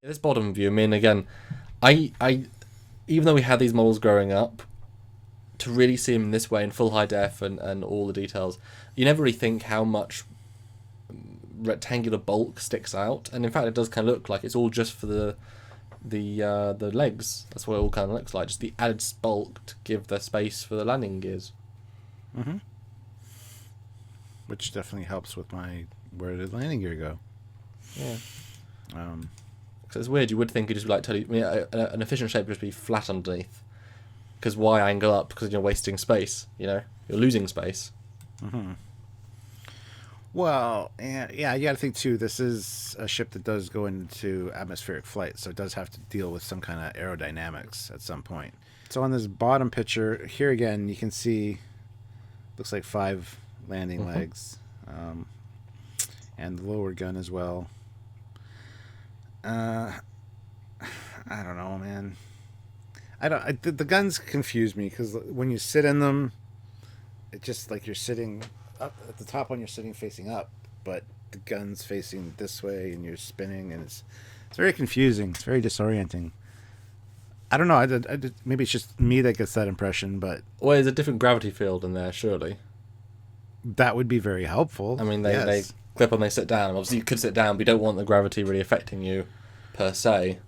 This bottom view, I mean, again, I even though we had these models growing up, to really see them in this way in full high def and all the details, you never really think how much rectangular bulk sticks out, and in fact it does kind of look like it's all just for the legs. That's what it all kind of looks like, just the added bulk to give the space for the landing gears. Mm-hmm. Which definitely helps with where did the landing gear go? Yeah. So it's weird. You would think it'd just be like totally. I mean, an efficient shape would just be flat underneath. Because why angle up? Because you're wasting space. You're losing space. Mm-hmm. Well, yeah, you got to think too. This is a ship that does go into atmospheric flight, so it does have to deal with some kind of aerodynamics at some point. So on this bottom picture here again, you can see looks like 5 landing legs, and the lower gun as well. I don't know, man. The guns confuse me because when you sit in them, it's just like you're sitting up at the top one. You're sitting facing up, but the gun's facing this way, and you're spinning, and it's very confusing. It's very disorienting. I don't know. Maybe it's just me that gets that impression, but well, there's a different gravity field in there, surely. That would be very helpful. I mean, they clip on, they sit down. Obviously, you could sit down, but you don't want the gravity really affecting you, per se.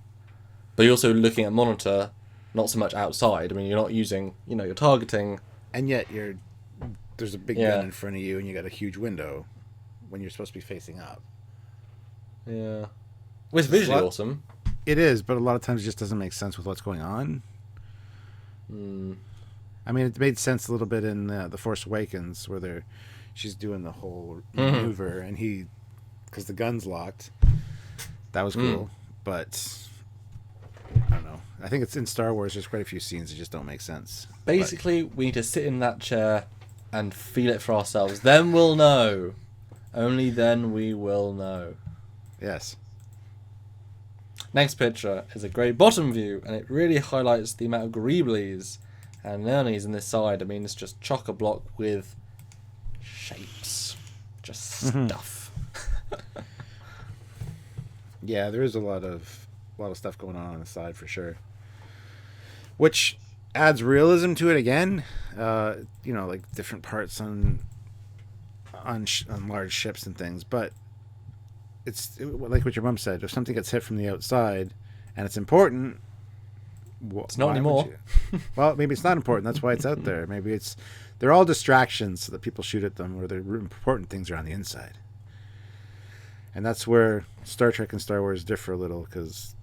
But you're also looking at monitor, not so much outside. I mean, you're not using, you're targeting. And yet, there's a big gun in front of you, and you got a huge window when you're supposed to be facing up. Yeah. Well, it's visually awesome. It is, but a lot of times it just doesn't make sense with what's going on. I mean, it made sense a little bit in The Force Awakens, where she's doing the whole maneuver, and because the gun's locked. That was cool, but I don't know. I think it's in Star Wars. There's quite a few scenes that just don't make sense. Basically, we need to sit in that chair and feel it for ourselves. Then we'll know. Only then we will know. Yes. Next picture is a great bottom view, and it really highlights the amount of greeblies and nurnies in this side. I mean, it's just chock-a-block with shapes. Just stuff. Yeah, there is a lot of stuff going on the side for sure. Which adds realism to it again. Like different parts on large ships and things, but like what your mom said, if something gets hit from the outside and it's important, it's not anymore. Well, maybe it's not important. That's why it's out there. Maybe they're all distractions so that people shoot at them, where the important things are on the inside. And that's where Star Trek and Star Wars differ a little, because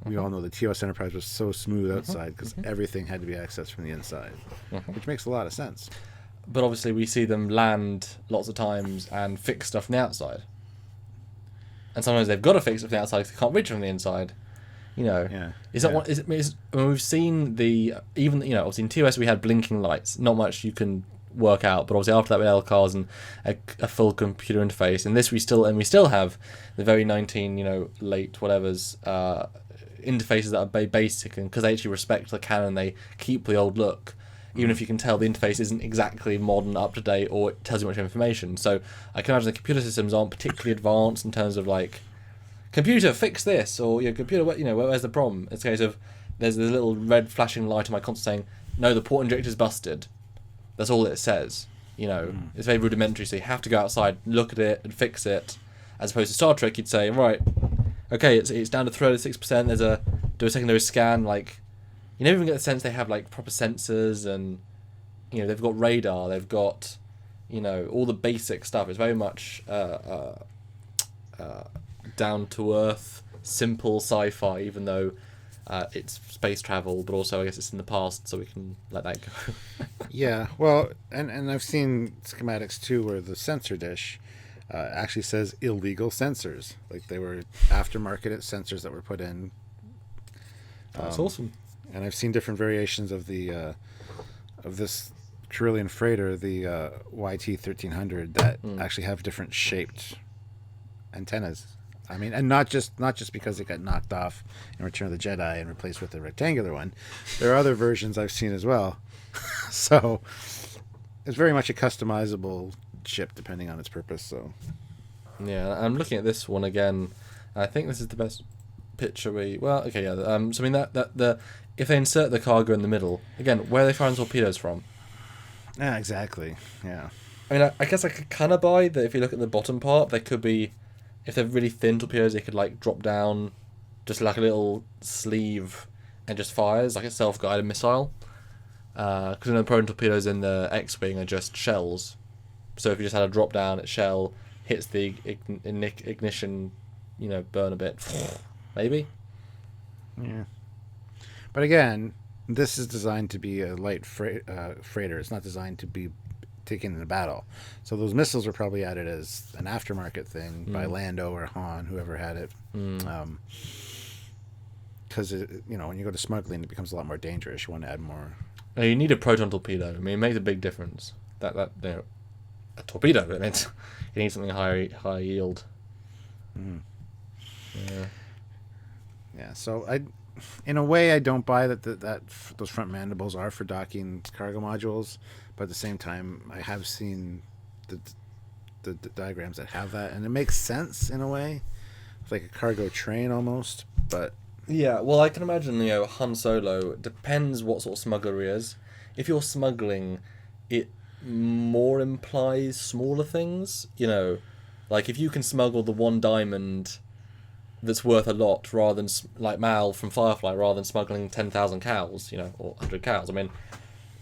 we all know the TOS Enterprise was so smooth outside because everything had to be accessed from the inside, which makes a lot of sense. But obviously we see them land lots of times and fix stuff from the outside. And sometimes they've got to fix it from the outside because they can't reach it from the inside. Is that what? I mean, we've seen obviously in TOS we had blinking lights. Not much you can work out, but obviously after that we had LCARs and a full computer interface. And this we still have the very 19 late whatevers interfaces that are very basic, and because they actually respect the canon, they keep the old look. Even if you can tell the interface isn't exactly modern, up to date, or it tells you much information. So I can imagine the computer systems aren't particularly advanced in terms of like, computer, fix this, or your computer, where's the problem? It's a case of there's a little red flashing light on my console saying, no, the port injector's busted. That's all it says. It's very rudimentary, so you have to go outside, look at it, and fix it. As opposed to Star Trek, you'd say, right, okay, it's down to 36%. Do a secondary scan, like. You never even get the sense they have like proper sensors, and they've got radar, they've got all the basic stuff. It's very much down to earth, simple sci-fi, even though it's space travel, but also I guess it's in the past, so we can let that go. Yeah, well, and I've seen schematics too where the sensor dish actually says illegal sensors, like they were aftermarket sensors that were put in. That's awesome. And I've seen different variations of the of this Carillion freighter, the YT-1300, that actually have different shaped antennas. I mean, and not just because it got knocked off in Return of the Jedi and replaced with a rectangular one. There are other versions I've seen as well. So it's very much a customizable ship depending on its purpose. So yeah, I'm looking at this one again. I think this is the best picture so I mean that if they insert the cargo in the middle again, where are they firing torpedoes from? Yeah, exactly. Yeah. I mean, I guess I could kind of buy that if you look at the bottom part, they could be, if they're really thin torpedoes, they could like drop down, just like a little sleeve, and just fires like a self-guided missile. Because the proton torpedoes in the X-wing are just shells, so if you just had a drop down, its shell hits the ignition, burn a bit, maybe. Yeah. But again, this is designed to be a light freighter. It's not designed to be taken in a battle. So those missiles were probably added as an aftermarket thing by Lando or Han, whoever had it. Because when you go to smuggling, it becomes a lot more dangerous. You want to add more. Now, you need a proton torpedo. I mean, it makes a big difference. A torpedo. It means you need something high yield. Yeah. Yeah. So in a way, I don't buy that those front mandibles are for docking cargo modules, but at the same time, I have seen the diagrams that have that, and it makes sense in a way, it's like a cargo train almost. But yeah, well, I can imagine Han Solo. Depends what sort of smuggler he is. If you're smuggling, it more implies smaller things. Like if you can smuggle the one diamond that's worth a lot, rather than like Mal from Firefly, rather than smuggling 10,000 cows, or 100 cows. I mean,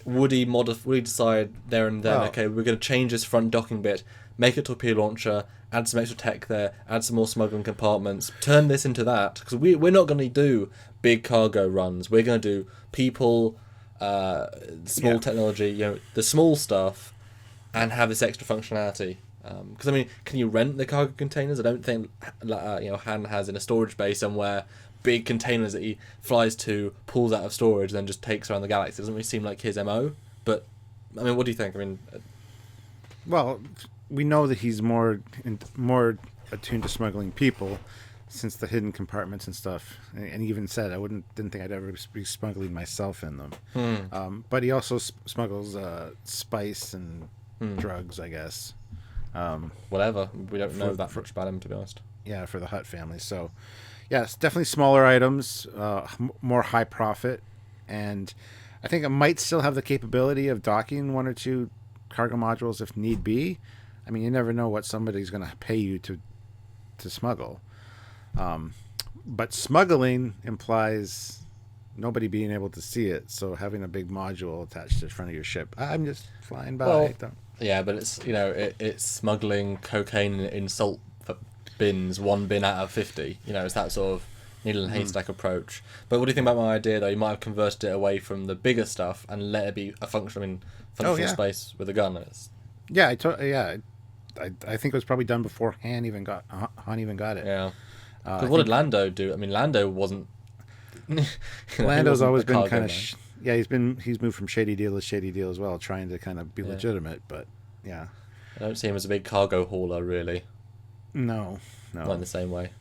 would he decide there and then? Okay, we're going to change this front docking bit, make a torpedo launcher, add some extra tech there, add some more smuggling compartments, turn this into that, because we're not going to do big cargo runs. We're going to do people, small technology, the small stuff, and have this extra functionality. Because I mean, can you rent the cargo containers? I don't think Han has in a storage bay somewhere big containers that he flies to, pulls out of storage, and then just takes around the galaxy. It doesn't really seem like his MO. But I mean, what do you think? I mean, well, we know that he's more attuned to smuggling people, since the hidden compartments and stuff. And he even said, didn't think I'd ever be smuggling myself in them. But he also smuggles spice and drugs, I guess. Whatever. We don't know that much about him, to be honest. Yeah, for the Hutt family. So, yeah, it's definitely smaller items, more high profit, and I think it might still have the capability of docking one or two cargo modules if need be. I mean, you never know what somebody's going to pay you to smuggle. But smuggling implies nobody being able to see it, so having a big module attached to the front of your ship, I'm just flying by. Well, yeah, but it's it's smuggling cocaine in salt bins, one bin out of 50. It's that sort of needle and haystack approach. But what do you think about my idea though? You might have converted it away from the bigger stuff and let it be a functional space with a gun. Yeah, I think it was probably done before Han even got it. Yeah. Because what did Lando do? I mean, Lando wasn't. Lando's always been kind of. He's moved from shady deal to shady deal as well, trying to kind of be legitimate. But yeah, I don't see him as a big cargo hauler, really. No. Not in the same way.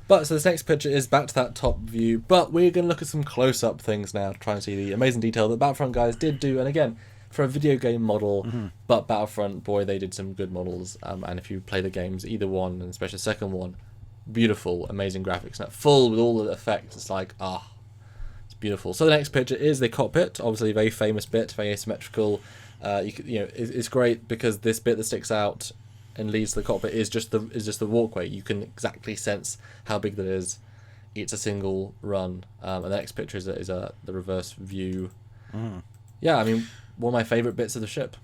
But so this next picture is back to that top view, but we're going to look at some close-up things now to try and see the amazing detail that Battlefront guys did do. And again, for a video game model, but Battlefront, boy, they did some good models. And if you play the games, either one, and especially the second one, beautiful, amazing graphics, and full with all the effects. It's like, it's beautiful. So the next picture is the cockpit, obviously a very famous bit, very asymmetrical. It's great because this bit that sticks out and leads to the cockpit is just the walkway. You can exactly sense how big that is. It's a single run. And the next picture is the reverse view. Yeah, I mean, one of my favorite bits of the ship.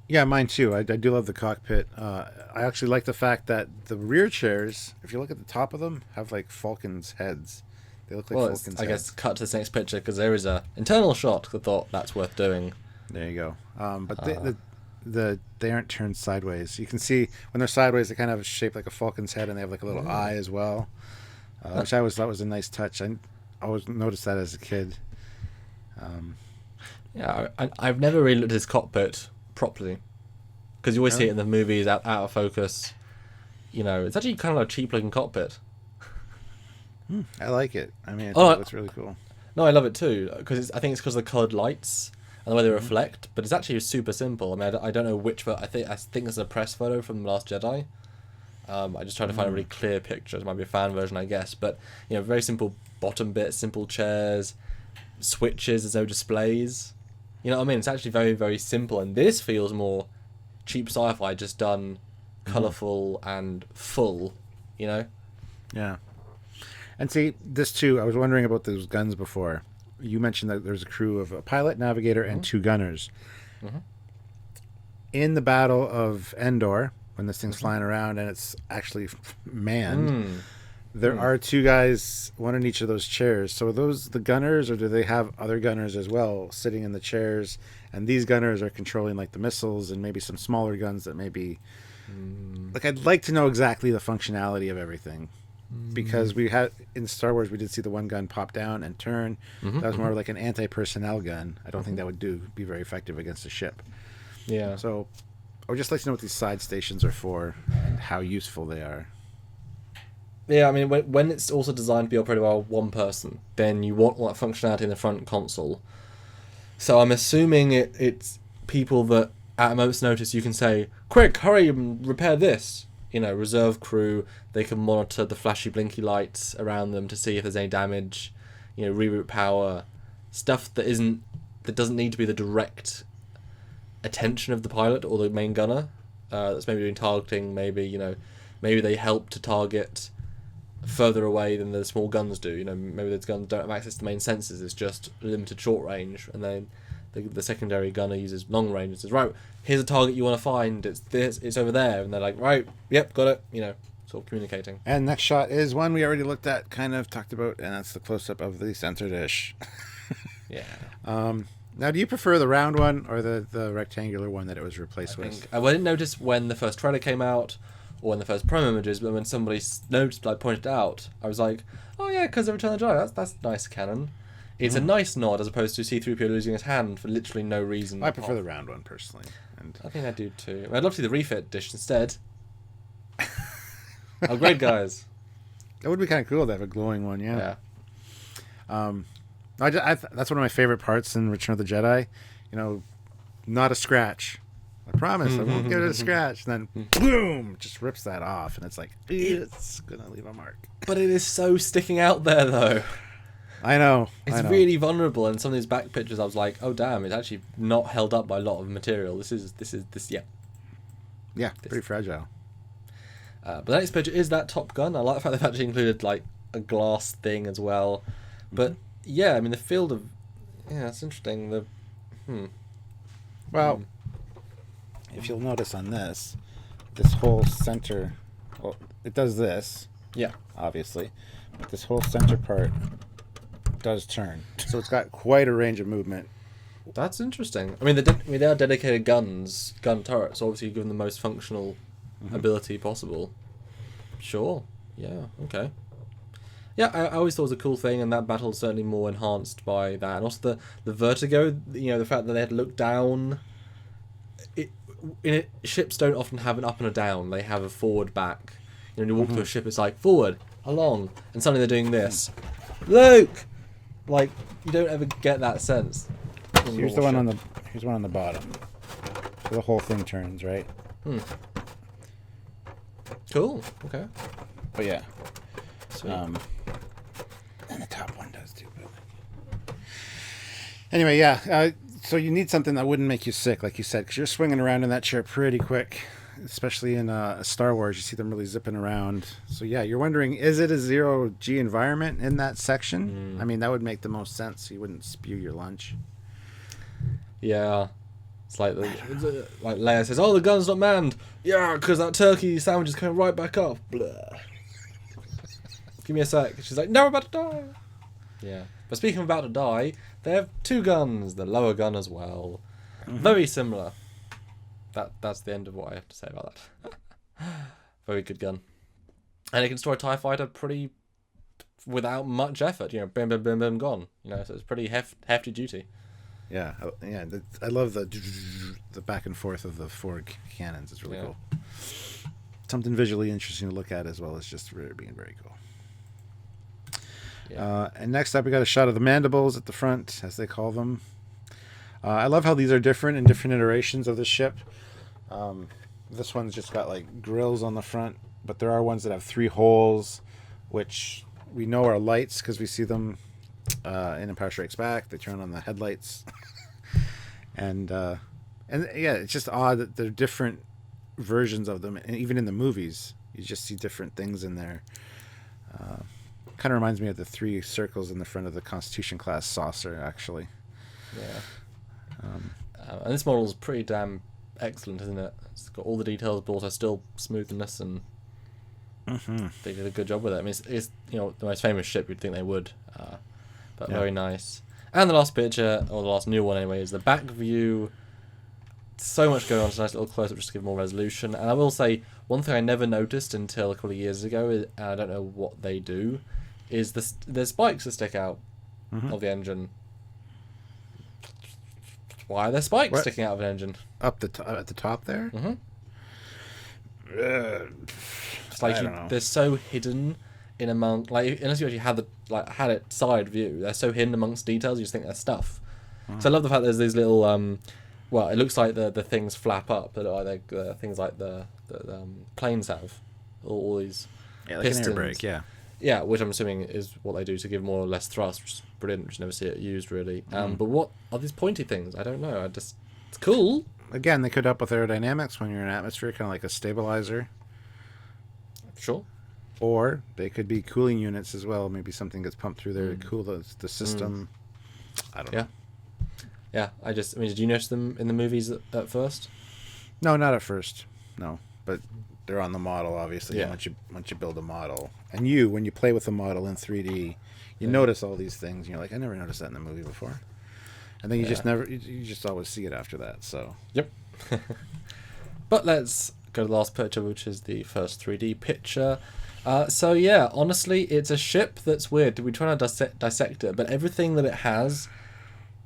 Yeah, mine too. I do love the cockpit. I actually like the fact that the rear chairs, if you look at the top of them, have like Falcon's heads. They look like Falcon's heads. I guess cut to this next picture because there is a internal shot. I thought that's worth doing. There you go. But they aren't turned sideways. You can see when they're sideways, they kind of have a shape like a Falcon's head, and they have like a little eye as well, which I always thought was a nice touch. I always noticed that as a kid. I've never really looked at his cockpit properly because you always see it in the movies out of focus. It's actually kind of a cheap looking cockpit. I like it. I mean, it's really cool. No, I love it too because I think it's because of the coloured lights and the way they reflect. But it's actually super simple. I mean, I don't know which, but I think it's a press photo from The Last Jedi. I just tried to find a really clear picture. It might be a fan version, I guess, but very simple bottom bit, simple chairs, switches, there's no displays. You know what I mean? It's actually very, very simple, and this feels more cheap sci-fi, just done colourful and full. Yeah. And see, this too, I was wondering about those guns before. You mentioned that there's a crew of a pilot, navigator, and 2 gunners. In the Battle of Endor, when this thing's flying around and it's actually manned, there are 2 guys, one in each of those chairs. So are those the gunners, or do they have other gunners as well sitting in the chairs? And these gunners are controlling like the missiles and maybe some smaller guns that maybe... Like, I'd like to know exactly the functionality of everything. Because we had in Star Wars, we did see the one gun pop down and turn. That was more like an anti-personnel gun. I don't think that would be very effective against a ship. Yeah. So I would just like to know what these side stations are for and how useful they are. Yeah, I mean, when it's also designed to be operated by one person, then you want all that functionality in the front console. So I'm assuming it's people that at a moment's notice you can say, quick, hurry and repair this. Reserve crew, they can monitor the flashy blinky lights around them to see if there's any damage, reroute power, stuff that doesn't need to be the direct attention of the pilot or the main gunner. That's maybe doing targeting, maybe they help to target further away than the small guns do. Maybe those guns don't have access to main sensors, it's just limited short range, and then the secondary gunner uses long range and says, right, here's a target you want to find, it's over there, and they're like, right, yep, got it, sort of communicating. And next shot is one we already looked at, kind of talked about, and that's the close-up of the center dish. Yeah. Now, do you prefer the round one or the rectangular one that it was replaced with? I didn't notice when the first trailer came out or when the first promo images, but when somebody noticed, pointed it out, I was like, oh yeah, because of Return of the Jedi, that's nice canon. It's a nice nod as opposed to C-3PO losing his hand for literally no reason. I prefer the round one, personally. And I think I do too. I'd love to see the refit dish instead. Oh, great, guys. That would be kind of cool to have a glowing one, yeah. Yeah. That's one of my favorite parts in Return of the Jedi. Not a scratch. I promise, I won't give it a scratch. And then, boom, just rips that off. And it's like, it's going to leave a mark. But it is so sticking out there, though. I know. It's really vulnerable, and some of these back pictures, I was like, "Oh damn! It's actually not held up by a lot of material. This is, yeah, pretty fragile." But the next picture is that Top Gun. I like the fact they've actually included like a glass thing as well. But yeah, I mean the field of it's interesting. Well, if you'll notice on this whole center, well, it does this. Yeah, obviously, but this whole center part does turn, so it's got quite a range of movement. That's interesting. I mean, they are dedicated gun turrets, so obviously you give them the most functional ability possible. Sure. Yeah. Okay. Yeah, I always thought it was a cool thing, and that battle's certainly more enhanced by that, and also the vertigo. The fact that they had to look down. Ships don't often have an up and a down; they have a forward back. When you walk to a ship, it's like forward, along, and suddenly they're doing this. Luke. Like, you don't ever get that sense. Here's one on the bottom. So the whole thing turns, right? Cool. Okay. But yeah. Sweet. And the top one does too. But... Anyway, yeah. So you need something that wouldn't make you sick, like you said, because you're swinging around in that chair pretty quick. Especially in Star Wars, you see them really zipping around. So yeah, you're wondering, is it a 0G environment in that section? I mean, that would make the most sense. You wouldn't spew your lunch. Yeah. It's like Leia says, oh, the gun's not manned. Yeah, because that turkey sandwich is coming right back up. Blah. Give me a sec. She's like, no, we're about to die. Yeah. But speaking of about to die, they have 2 guns, the lower gun as well. Very similar. That's the end of what I have to say about that. Very good gun. And it can destroy a TIE fighter pretty without much effort. Boom, boom, boom, boom, gone. So it's pretty hefty duty. Yeah, I love the back and forth of the 4 cannons. It's really cool. Something visually interesting to look at as well as just being very cool. Yeah. And next up, we got a shot of the mandibles at the front, as they call them. I love how these are different in different iterations of the ship. This one's just got like grills on the front but there are ones that have 3 holes, which we know are lights because we see them in Empire Strikes Back. They turn on the headlights, and yeah, it's just odd that there are different versions of them, and even in the movies, you just see different things in there. Kind of reminds me of the 3 circles in the front of the Constitution class saucer, actually. Yeah. And this model is pretty damn excellent, isn't it? It's got all the details, but also still smoothness, and they did a good job with it. I mean, it's the most famous ship. You'd think they would, but very nice. And the last picture, or the last new one anyway, is the back view. So much going on. It's a nice little close-up just to give more resolution. And I will say, one thing I never noticed until a couple of years ago, and I don't know what they do, is there's spikes that stick out of the engine. Why are there spikes sticking out of an engine? Up at the top there? Mm-hmm. It's like they're so hidden in among, like, unless you actually had it side view, they're so hidden amongst details you just think they're stuff. So I love the fact there's these little well, it looks like the things flap up, that are like things like the planes have, all these like pistons. an air brake, yeah, which I'm assuming is what they do to give more or less thrust, which is brilliant, which you never see it used really. But what are these pointy things? I don't know. It's cool. Again, they could help with aerodynamics when you're in atmosphere, kind of like a stabilizer. Sure. Or they could be cooling units as well. Maybe something gets pumped through there to cool the system. I don't know. Yeah, I mean, did you notice them in the movies at first? No, not at first. No, but they're on the model, obviously. Yeah. Once you build a model, and when you play with the model in 3D, you notice all these things. And you're like, I never noticed that in the movie before. And then you just always see it after that. So. Yep. But let's go to the last picture, which is the first 3D picture. So yeah, honestly, it's a ship that's weird. We try to dissect it, but everything that it has,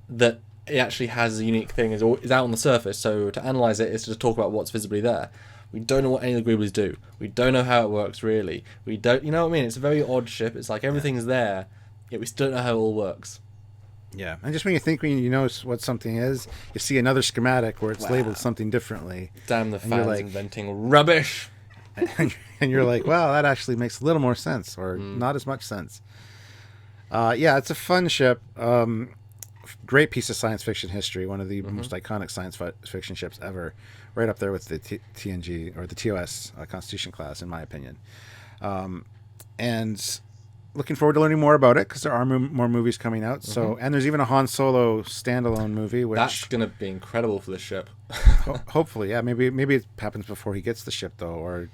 that it actually has a unique thing, is out on the surface. So to analyze it is to talk about what's visibly there. We don't know what any of the Greeblies do. We don't know how it works really. We don't, you know what I mean? It's a very odd ship. It's like everything's there, yet we still don't know how it all works. Yeah, and just when you know what something is, you see another schematic where it's labeled something differently. Damn the fans inventing rubbish. And you're like, well, that actually makes a little more sense, or not as much sense. Yeah, it's a fun ship. Great piece of science fiction history. One of the most iconic science fiction ships ever. Right up there with the TNG or the TOS Constitution class, in my opinion. And looking forward to learning more about it because there are more movies coming out. So, and there's even a Han Solo standalone movie, which that's going to be incredible for the ship. Hopefully, yeah. Maybe it happens before he gets the ship though, or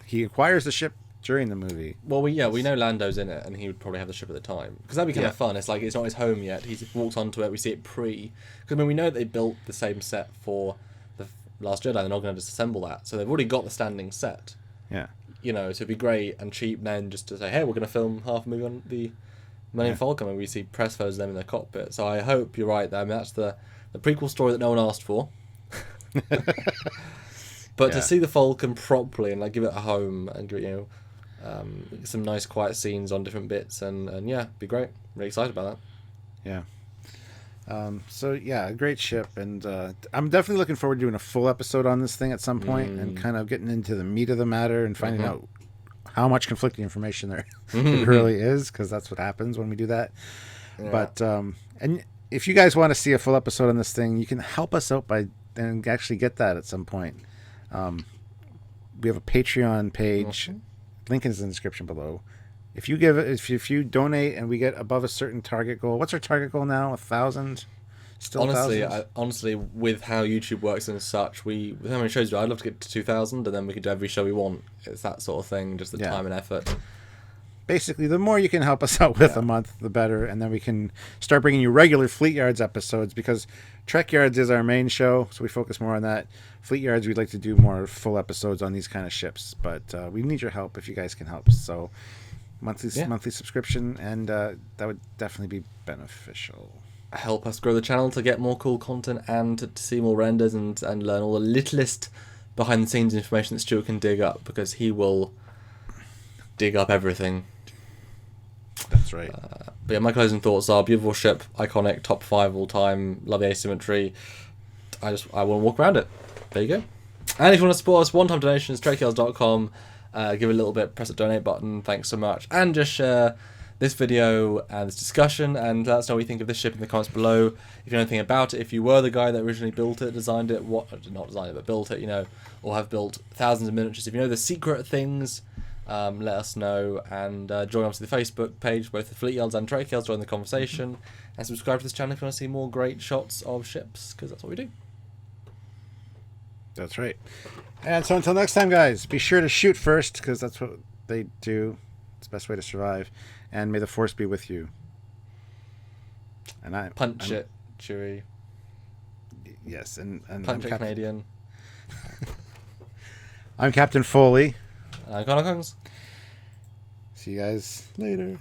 he acquires the ship during the movie. Well, we know Lando's in it, and he would probably have the ship at the time because that'd be kind of fun. It's like it's not his home yet. He walks onto it. We see it because I mean we know they built the same set for the Last Jedi. They're not going to disassemble that, so they've already got the standing set. Yeah. So it'd be great and cheap then just to say, hey, we're going to film half a movie on the Millennium Falcon, and we see press photos of them in their cockpit. So I hope you're right there. I mean, that's the prequel story that no one asked for. But to see the Falcon properly and like give it a home and give it, some nice quiet scenes on different bits and yeah, be great. Really excited about that. Yeah. So yeah, a great ship, and I'm definitely looking forward to doing a full episode on this thing at some point and kind of getting into the meat of the matter and finding out how much conflicting information there it really is, because that's what happens when we do that. Yeah. But and if you guys want to see a full episode on this thing, you can help us out by and actually get that at some point. We have a Patreon page. Link is in the description below. If you donate and we get above a certain target goal, what's our target goal now? 1,000? Still honestly, with how YouTube works and such, with how many shows do I'd love to get to 2,000, and then we could do every show we want. It's that sort of thing, just the time and effort. Basically, the more you can help us out with a month, the better, and then we can start bringing you regular Fleetyards episodes, because Trekyards is our main show, so we focus more on that. Fleetyards, we'd like to do more full episodes on these kind of ships, but we need your help if you guys can help. So monthly subscription, and that would definitely be beneficial. Help us grow the channel to get more cool content and to see more renders and learn all the littlest behind the scenes information that Stuart can dig up, because he will dig up everything. That's right. But yeah, my closing thoughts are: beautiful ship, iconic, top 5 all time, love the asymmetry. I want to walk around it. There you go. And if you want to support us, one-time donations, trekyards.com. give a little bit, press the donate button. Thanks so much, and just share this video and this discussion, and let us know what you think of this ship in the comments below. If you know anything about it, if you were the guy that originally built it, designed it, not designed it, but built it, or have built thousands of miniatures. If you know the secret things, let us know, and join us to the Facebook page, both the Fleetyards and Trekyards, join the conversation, and subscribe to this channel if you want to see more great shots of ships, because that's what we do. That's right. And so until next time, guys, be sure to shoot first, because that's what they do. It's the best way to survive. And may the force be with you. And punch it, Chewie. Yes, and punch it, Canadian. I'm Captain Foley. I'm Connor Kongs. See you guys later.